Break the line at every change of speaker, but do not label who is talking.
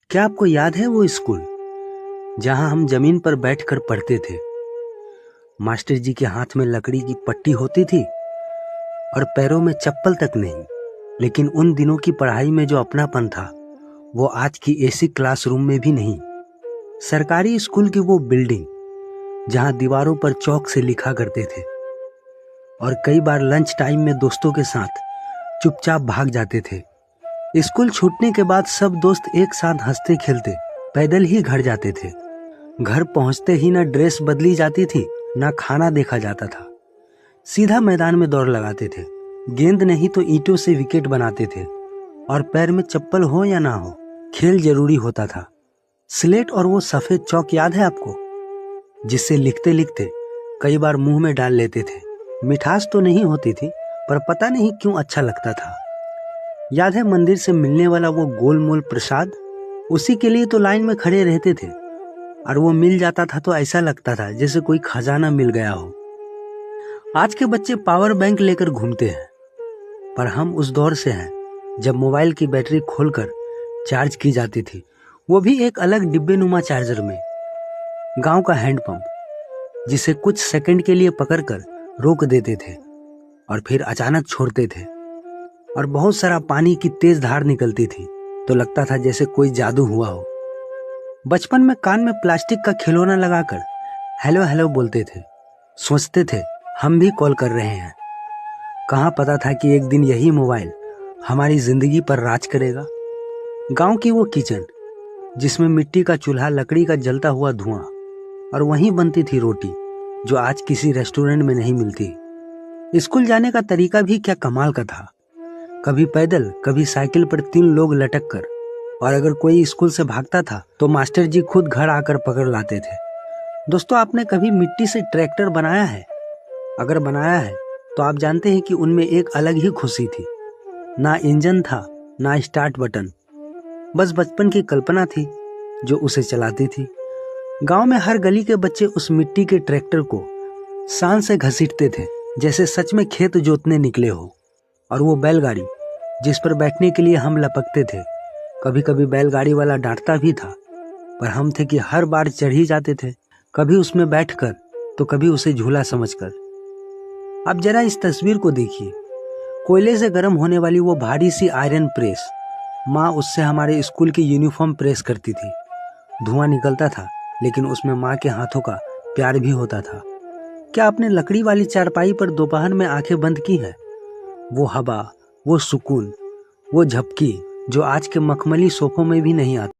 क्या आपको याद है वो स्कूल जहां हम जमीन पर बैठकर पढ़ते थे? मास्टर जी के हाथ में लकड़ी की पट्टी होती थी और पैरों में चप्पल तक नहीं। लेकिन उन दिनों की पढ़ाई में जो अपनापन था वो आज की एसी क्लासरूम में भी नहीं। सरकारी स्कूल की वो बिल्डिंग जहां दीवारों पर चौक से लिखा करते थे और कई बार लंच टाइम में दोस्तों के साथ चुपचाप भाग जाते थे। स्कूल छूटने के बाद सब दोस्त एक साथ हंसते खेलते पैदल ही घर जाते थे। घर पहुंचते ही ना ड्रेस बदली जाती थी, ना खाना देखा जाता था। सीधा मैदान में दौड़ लगाते थे। गेंद नहीं तो ईंटों से विकेट बनाते थे और पैर में चप्पल हो या ना हो, खेल जरूरी होता था। स्लेट और वो सफेद चौक याद है आपको, जिससे लिखते लिखते कई बार मुंह में डाल लेते थे। मिठास तो नहीं होती थी पर पता नहीं क्यों अच्छा लगता था। याद है मंदिर से मिलने वाला वो गोलमोल प्रसाद? उसी के लिए तो लाइन में खड़े रहते थे और वो मिल जाता था तो ऐसा लगता था जैसे कोई खजाना मिल गया हो। आज के बच्चे पावर बैंक लेकर घूमते हैं, पर हम उस दौर से हैं जब मोबाइल की बैटरी खोलकर चार्ज की जाती थी, वो भी एक अलग डिब्बे नुमा चार्जर में। गांव का हैंडपंप जिसे कुछ सेकंड के लिए पकड़कर रोक देते थे और फिर अचानक छोड़ते थे और बहुत सारा पानी की तेज धार निकलती थी तो लगता था जैसे कोई जादू हुआ हो। बचपन में कान में प्लास्टिक का खिलौना लगाकर हेलो हेलो बोलते थे, सोचते थे हम भी कॉल कर रहे हैं। कहाँ पता था कि एक दिन यही मोबाइल हमारी जिंदगी पर राज करेगा। गांव की वो किचन जिसमें मिट्टी का चूल्हा, लकड़ी का जलता हुआ धुआं और वहीं बनती थी रोटी जो आज किसी रेस्टोरेंट में नहीं मिलती। स्कूल जाने का तरीका भी क्या कमाल का था। कभी पैदल, कभी साइकिल पर 3 लोग लटक कर, और अगर कोई स्कूल से भागता था तो मास्टर जी खुद घर आकर पकड़ लाते थे। दोस्तों, आपने कभी मिट्टी से ट्रैक्टर बनाया है? अगर बनाया है तो आप जानते हैं कि उनमें एक अलग ही खुशी थी। ना इंजन था, ना स्टार्ट बटन, बस बचपन की कल्पना थी जो उसे चलाती थी। गांव में हर गली के बच्चे उस मिट्टी के ट्रैक्टर को शान से घसीटते थे जैसे सच में खेत जोतने निकले हो। और वो बैलगाड़ी जिस पर बैठने के लिए हम लपकते थे, कभी कभी बैलगाड़ी वाला डांटता भी था, पर हम थे कि हर बार चढ़ ही जाते थे, कभी उसमें बैठकर तो कभी उसे झूला समझकर। अब जरा इस तस्वीर को देखिए, कोयले से गर्म होने वाली वो भारी सी आयरन प्रेस। माँ उससे हमारे स्कूल की यूनिफॉर्म प्रेस करती थी। धुआं निकलता था लेकिन उसमें माँ के हाथों का प्यार भी होता था। क्या आपने लकड़ी वाली चारपाई पर दोपहर में आंखें बंद की है? वो हवा, वो सुकून, वो झपकी जो आज के मखमली सोफों में भी नहीं आती।